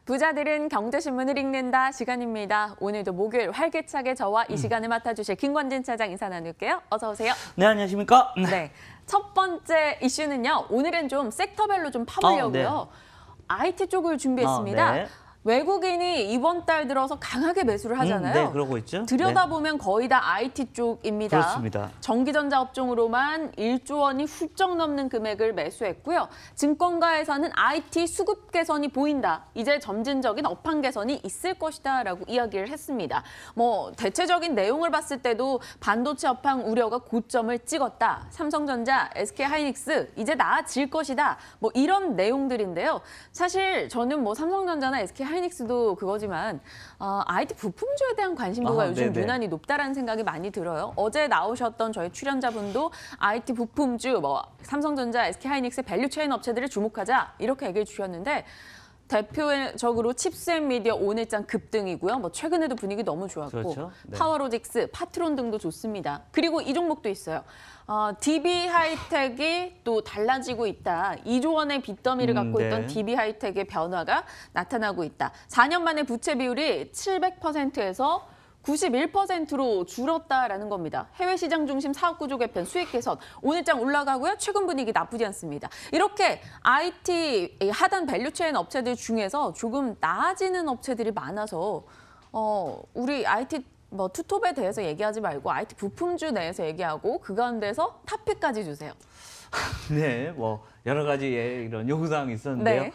부자들은 경제신문을 읽는다 시간입니다. 오늘도 목요일 활기차게 저와 이 시간을 맡아주실 김관진 차장 인사 나눌게요. 어서 오세요. 네, 안녕하십니까? 네, 첫 번째 이슈는요. 오늘은 좀 섹터별로 좀 파보려고요. IT 쪽을 준비했습니다. 네. 외국인이 이번 달 들어서 강하게 매수를 하잖아요. 네, 그러고 있죠. 들여다보면 거의 다 IT 쪽입니다. 그렇습니다. 전기전자 업종으로만 1조 원이 훌쩍 넘는 금액을 매수했고요. 증권가에서는 IT 수급 개선이 보인다. 이제 점진적인 업황 개선이 있을 것이다라고 이야기를 했습니다. 대체적인 내용을 봤을 때도 반도체 업황 우려가 고점을 찍었다. 삼성전자, SK하이닉스 이제 나아질 것이다. 이런 내용들인데요. 사실 저는 삼성전자나 SK하이닉스도 그거지만 IT 부품주에 대한 관심도가 요즘 네네. 유난히 높다라는 생각이 많이 들어요. 어제 나오셨던 저희 출연자분도 IT 부품주, 삼성전자, SK하이닉스 밸류체인 업체들을 주목하자 이렇게 얘기를 주셨는데 대표적으로 칩스앤미디어 오늘장 급등이고요. 최근에도 분위기 너무 좋았고 그렇죠. 네. 파워로직스, 파트론 등도 좋습니다. 그리고 이 종목도 있어요. DB하이텍이 또 달라지고 있다. 2조 원의 빚더미를 갖고 네. 있던 DB하이텍의 변화가 나타나고 있다. 4년 만에 부채 비율이 700%에서 91%로 줄었다라는 겁니다. 해외 시장 중심 사업 구조 개편, 수익 개선, 오늘장 올라가고요. 최근 분위기 나쁘지 않습니다. 이렇게 IT 하단 밸류체인 업체들 중에서 조금 나아지는 업체들이 많아서 우리 IT 투톱에 대해서 얘기하지 말고 IT 부품주 내에서 얘기하고 그 가운데서 탑픽까지 주세요. 네, 여러 가지 이런 요구사항이 있었는데요. 네.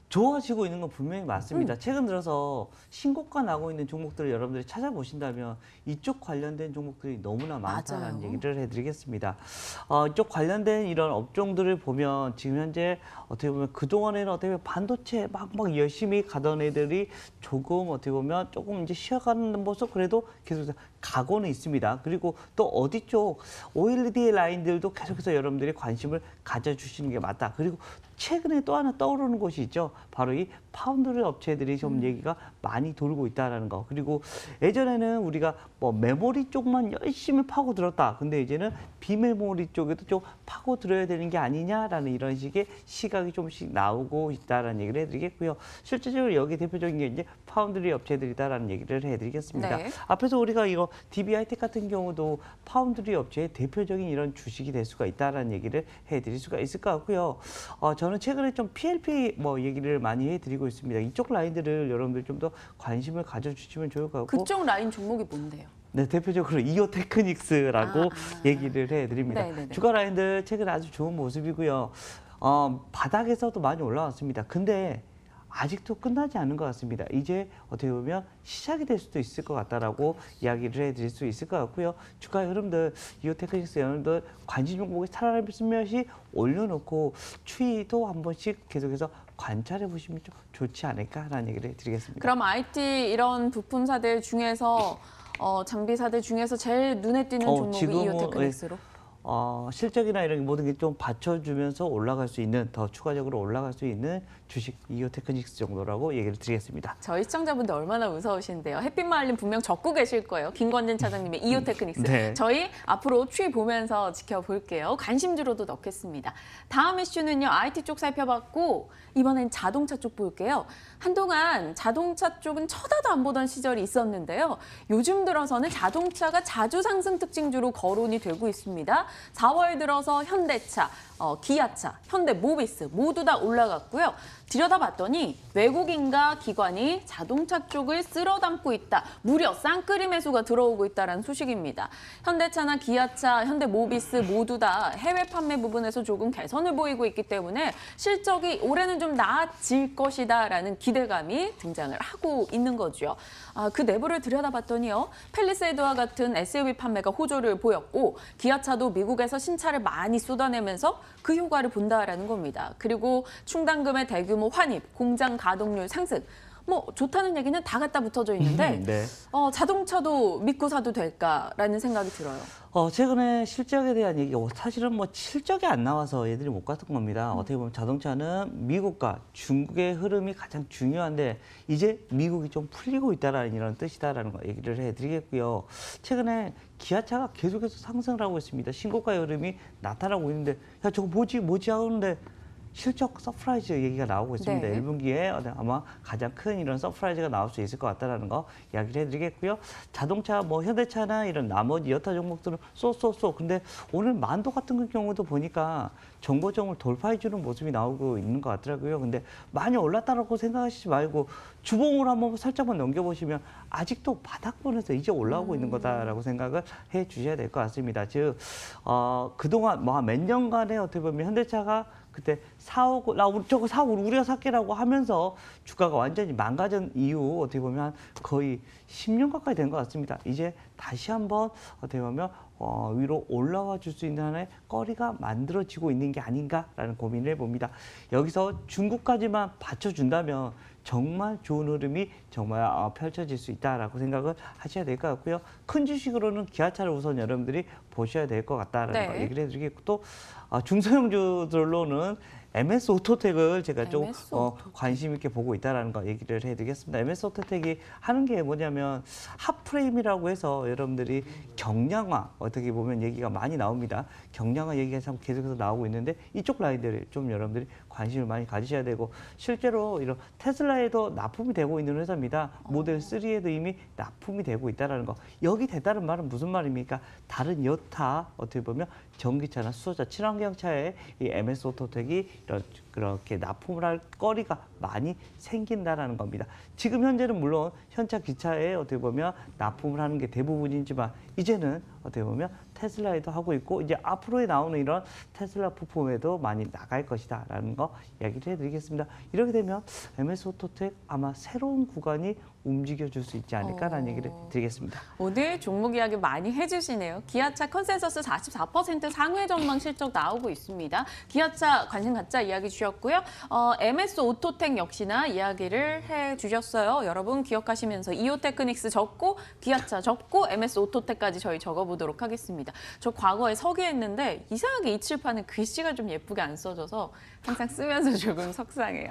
좋아지고 있는 건 분명히 맞습니다. 최근 들어서 신고가 나고 있는 종목들을 여러분들이 찾아보신다면 이쪽 관련된 종목들이 너무나 많다는 맞아요. 얘기를 해드리겠습니다. 이쪽 관련된 이런 업종들을 보면 지금 현재 어떻게 보면 그동안에는 어떻게 보면 반도체 막 열심히 가던 애들이 조금 어떻게 보면 조금 이제 쉬어가는 모습 그래도 계속해서 가고는 있습니다. 그리고 또 어디 쪽 OLED 라인들도 계속해서 여러분들이 관심을 가져주시는 게 맞다. 그리고 최근에 또 하나 떠오르는 곳이 있죠. 바로 이 파운드리 업체들이 좀 얘기가 많이 돌고 있다는 거. 그리고 예전에는 우리가 메모리 쪽만 열심히 파고들었다. 근데 이제는 비메모리 쪽에도 좀 파고들어야 되는 게 아니냐라는 이런 식의 시각이 좀씩 나오고 있다는 얘기를 해드리겠고요. 실제적으로 여기 대표적인 게 이제 파운드리 업체들이다라는 얘기를 해드리겠습니다. 네. 앞에서 우리가 이거 DB하이텍 같은 경우도 파운드리 업체의 대표적인 이런 주식이 될 수가 있다라는 얘기를 해드릴 수가 있을 것 같고요. 저는 최근에 좀 PLP 얘기를 많이 해드리고 있습니다. 이쪽 라인들을 여러분들 좀 더 관심을 가져주시면 좋을 것 같고. 그쪽 라인 종목이 뭔데요? 네, 대표적으로 이오테크닉스라고 얘기를 해드립니다. 네네네. 주가 라인들 최근에 아주 좋은 모습이고요. 바닥에서도 많이 올라왔습니다. 근데 아직도 끝나지 않은 것 같습니다. 이제 어떻게 보면 시작이 될 수도 있을 것 같다라고 이야기를 해드릴 수 있을 것 같고요. 주가 여러분들 이오테크닉스 여러분들 관심 종목에 살아있으면서 올려놓고 추이도 한 번씩 계속해서 관찰해 보시면 좀 좋지 않을까라는 얘기를 드리겠습니다. 그럼 IT 이런 부품사들 중에서 장비사들 중에서 제일 눈에 띄는 종목이 이오테크닉스로? 실적이나 이런 모든 게 좀 받쳐주면서 올라갈 수 있는 더 추가적으로 올라갈 수 있는 주식 이오테크닉스 정도라고 얘기를 드리겠습니다. 저희 시청자분들 얼마나 무서우신데요. 햇빛마을님 분명 적고 계실 거예요. 김관진 차장님의 이오테크닉스. 네. 저희 앞으로 추이 보면서 지켜볼게요. 관심주로도 넣겠습니다. 다음 이슈는요. IT 쪽 살펴봤고 이번엔 자동차 쪽 볼게요. 한동안 자동차 쪽은 쳐다도 안 보던 시절이 있었는데요. 요즘 들어서는 자동차가 자주 상승 특징주로 거론이 되고 있습니다. 4월 들어서 현대차, 기아차, 현대모비스 모두 다 올라갔고요. 들여다봤더니 외국인과 기관이 자동차 쪽을 쓸어담고 있다. 무려 쌍끌이 매수가 들어오고 있다는 소식입니다. 현대차나 기아차, 현대모비스 모두 다 해외 판매 부분에서 조금 개선을 보이고 있기 때문에 실적이 올해는 좀 나아질 것이다라는 기대감이 등장을 하고 있는 거죠. 그 내부를 들여다봤더니요. 팰리세이드와 같은 SUV 판매가 호조를 보였고 기아차도 미국에서 신차를 많이 쏟아내면서 그 효과를 본다라는 겁니다. 그리고 충당금의 대규모 환입, 공장 가동률 상승. 좋다는 얘기는 다 갖다 붙어져 있는데 네. 자동차도 믿고 사도 될까라는 생각이 들어요. 최근에 실적에 대한 얘기, 사실은 실적이 안 나와서 얘들이 못 갔던 겁니다. 어떻게 보면 자동차는 미국과 중국의 흐름이 가장 중요한데 이제 미국이 좀 풀리고 있다라는 이런 뜻이다라는 거 얘기를 해드리겠고요. 최근에 기아차가 계속해서 상승을 하고 있습니다. 신고가 흐름이 나타나고 있는데 야 저거 뭐지 하는데 실적 서프라이즈 얘기가 나오고 있습니다. 네. 1분기에 아마 가장 큰 이런 서프라이즈가 나올 수 있을 것 같다라는 거 이야기를 해드리겠고요. 자동차, 뭐 현대차나 이런 나머지 여타 종목들은 쏘. 근데 오늘 만도 같은 경우도 보니까 정고점을 돌파해주는 모습이 나오고 있는 것 같더라고요. 근데 많이 올랐다라고 생각하시지 말고 주봉으로 한번 살짝만 넘겨보시면 아직도 바닥권에서 이제 올라오고 있는 거다라고 생각을 해 주셔야 될 것 같습니다. 즉, 그동안 뭐 몇 년간에 어떻게 보면 현대차가 그때 사오고 저거 사오고 우리가 살게라고 하면서 주가가 완전히 망가진 이후 어떻게 보면 거의 10년 가까이 된 것 같습니다. 이제 다시 한번 어떻게 보면 위로 올라와 줄 수 있는 한의 거리가 만들어지고 있는 게 아닌가라는 고민을 해봅니다. 여기서 중국까지만 받쳐준다면 정말 좋은 흐름이 정말 펼쳐질 수 있다라고 생각을 하셔야 될 것 같고요. 큰 주식으로는 기아차를 우선 여러분들이 보셔야 될 것 같다라는 네. 거 얘기를 해드리겠고 또 중소형주들로는 MS 오토텍을 제가 좀 MS 오토텍. 관심 있게 보고 있다라는 거 얘기를 해드리겠습니다. MS 오토텍이 하는 게 뭐냐면 핫프레임이라고 해서 여러분들이 경량화 어떻게 보면 얘기가 많이 나옵니다. 경량화 얘기가 참 계속해서 나오고 있는데 이쪽 라인들을 좀 여러분들이 관심을 많이 가지셔야 되고 실제로 이런 테슬라에도 납품이 되고 있는 회사입니다. 모델 3에도 이미 납품이 되고 있다라는 거. 여기 됐다는 말은 무슨 말입니까? 다른 여타 어떻게 보면 전기차나 수소차, 친환경차에 이 MS 오토텍이 그렇게 납품을 할 거리가 많이 생긴다라는 겁니다. 지금 현재는 물론 현차 기차에 어떻게 보면 납품을 하는 게 대부분이지만 이제는 어떻게 보면 테슬라에도 하고 있고 이제 앞으로에 나오는 이런 테슬라 부품에도 많이 나갈 것이다라는 거 이야기를 해드리겠습니다. 이렇게 되면 MS 오토텍 아마 새로운 구간이 움직여줄 수 있지 않을까라는 얘기를 드리겠습니다. 오늘 종목 이야기 많이 해주시네요. 기아차 컨센서스 44% 상회 전망 실적 나오고 있습니다. 기아차 관심 갖자 이야기 주셨고요. MS 오토텍 역시나 이야기를 해주셨어요. 여러분 기억하시면서 이오테크닉스 적고 기아차 적고 MS 오토텍까지 저희 적어보도록 하겠습니다. 저 과거에 서기했는데 이상하게 278은 글씨가 좀 예쁘게 안 써져서 항상 쓰면서 조금 속상해요.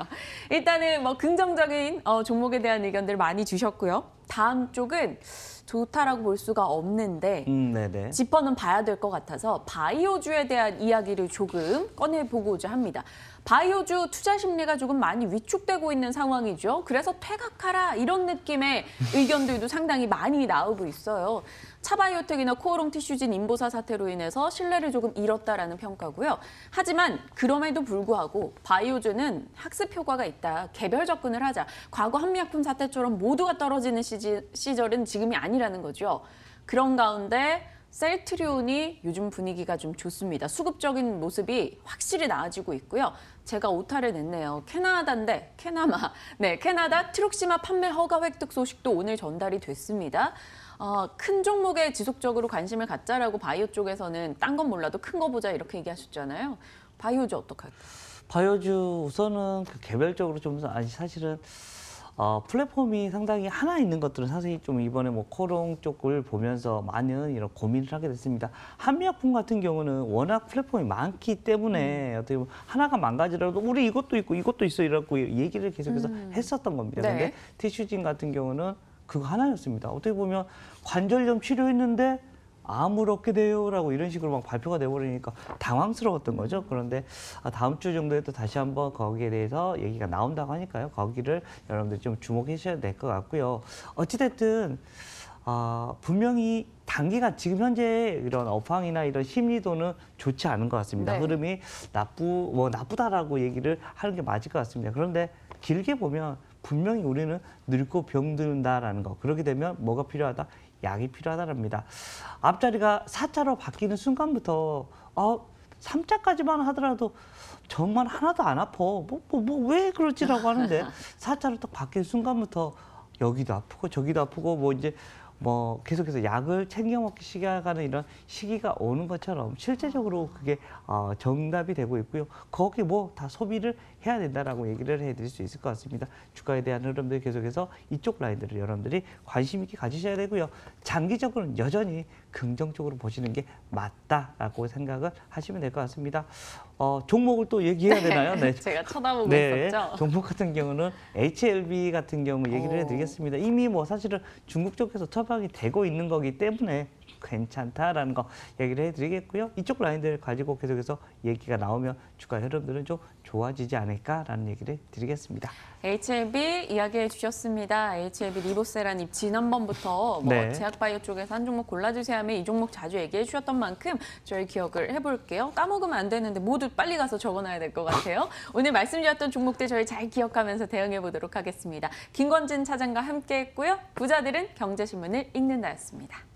일단은 뭐 긍정적인 종목에 대한 의견들 많이 주셨고요. 다음 쪽은 좋다라고 볼 수가 없는데 네네. 짚어는 봐야 될 것 같아서 바이오주에 대한 이야기를 조금 꺼내보고자 합니다. 바이오주 투자 심리가 조금 많이 위축되고 있는 상황이죠. 그래서 퇴각하라 이런 느낌의 의견들도 상당히 많이 나오고 있어요. 차바이오텍이나 코오롱 티슈진 인보사 사태로 인해서 신뢰를 조금 잃었다라는 평가고요. 하지만 그럼에도 불구하고 바이오주는 학습 효과가 있다. 개별 접근을 하자. 과거 한미약품 사태처럼 모두가 떨어지는 시절은 지금이 아니라는 거죠. 그런 가운데 셀트리온이 요즘 분위기가 좀 좋습니다. 수급적인 모습이 확실히 나아지고 있고요. 제가 오타를 냈네요. 캐나다인데 캐나다 트룩시마 판매 허가 획득 소식도 오늘 전달이 됐습니다. 큰 종목에 지속적으로 관심을 갖자라고 바이오 쪽에서는 딴 건 몰라도 큰 거 보자 이렇게 얘기하셨잖아요. 바이오주 어떡할까요? 바이오주 우선은 개별적으로 좀 사실은 플랫폼이 상당히 하나 있는 것들은 사실 좀 이번에 뭐 코롱 쪽을 보면서 많은 이런 고민을 하게 됐습니다. 한미약품 같은 경우는 워낙 플랫폼이 많기 때문에 어떻게 보면 하나가 망가지더라도 우리 이것도 있고 이것도 있어 이라고 얘기를 계속해서 했었던 겁니다. 그런데 네. 티슈진 같은 경우는 그거 하나였습니다. 어떻게 보면 관절염 치료했는데 아무렇게 돼요라고 이런 식으로 막 발표가 돼버리니까 당황스러웠던 거죠. 그런데 다음 주 정도에 또 다시 한번 거기에 대해서 얘기가 나온다고 하니까요. 거기를 여러분들 좀 주목해 주셔야 될 것 같고요. 어찌됐든 분명히 단기가 지금 현재 이런 업황이나 이런 심리도는 좋지 않은 것 같습니다. 네. 흐름이 나쁘다라고 얘기를 하는 게 맞을 것 같습니다. 그런데 길게 보면 분명히 우리는 늙고 병든다라는 거. 그렇게 되면 뭐가 필요하다? 약이 필요하다랍니다. 앞자리가 4자로 바뀌는 순간부터 3자까지만 하더라도 정말 하나도 안 아파. 왜 그러지라고 하는데 4자로 딱 바뀌는 순간부터 여기도 아프고 저기도 아프고 계속해서 약을 챙겨 먹기 시작하는 이런 시기가 오는 것처럼 실제적으로 그게 정답이 되고 있고요. 거기 다 소비를 해야 된다라고 얘기를 해드릴 수 있을 것 같습니다. 주가에 대한 흐름들 계속해서 이쪽 라인들을 여러분들이 관심 있게 가지셔야 되고요. 장기적으로는 여전히 긍정적으로 보시는 게 맞다라고 생각을 하시면 될 것 같습니다. 종목을 또 얘기해야 되나요? 네. 제가 쳐다보고 네, 있었죠. 종목 같은 경우는 HLB 같은 경우 얘기를 해드리겠습니다. 이미 사실은 중국 쪽에서 처방이 되고 있는 거기 때문에 괜찮다라는 거 얘기를 해드리겠고요. 이쪽 라인들 가지고 계속해서 얘기가 나오면 주가 흐름들은 좀 좋아지지 않을까라는 얘기를 드리겠습니다. HLB 이야기해 주셨습니다. HLB 리보세라님 지난번부터 뭐 네. 제약바이오 쪽에서 한 종목 골라주세요 하면 이 종목 자주 얘기해 주셨던 만큼 저희 기억을 해볼게요. 까먹으면 안 되는데 모두 빨리 가서 적어놔야 될 것 같아요. 오늘 말씀 주셨던 종목들 저희 잘 기억하면서 대응해 보도록 하겠습니다. 김건진 차장과 함께했고요. 부자들은 경제신문을 읽는다였습니다.